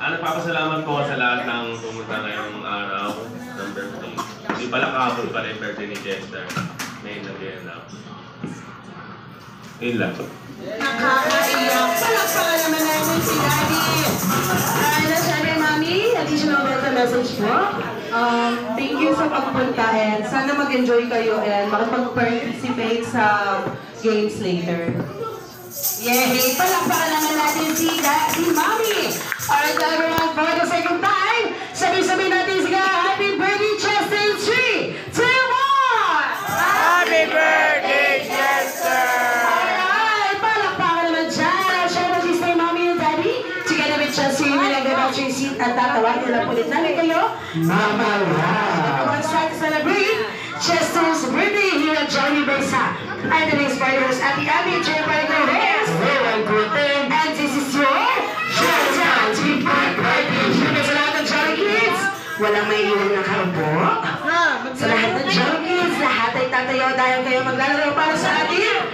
Nagpapasalamat po sa lahat ng pumunta ngayong araw ng birthday. Hindi pala kahapon pala yung birthday ni Chester. Ngayon na din na. Yun lang. Nakakaiyak. Palakpakan naman natin si Daddy. Ano sabi, Mami? Additional welcome message po. Thank you sa pagpunta and sana mag-enjoy kayo and makapag-participate sa games later. Yay! Palakpakan naman natin si Mami. Alright, everyone, for the second time, sabi-sabi natin sila, Happy Birthday, Chester! 3, 2, 1! Happy birthday, Chester! Alright, palakpakan naman dyan. Siyempre, si Stay Mommy and Daddy, together with Chester, yung nilagay back to your seat at tatawagin nila ulit namin kayo. Mama Wow! Everyone's trying to celebrate Chester's birthday here at Jollibee Bersa. And today's partners at the Abbey Chair by the Reyes. And this is your Happy birthday! Siyempre sa lahat ng Jolly Kids, walang may iwan na karbo. Sa lahat ng Jolly Kids, lahat ay tatayo dahil kayo maglalaro para sa atin.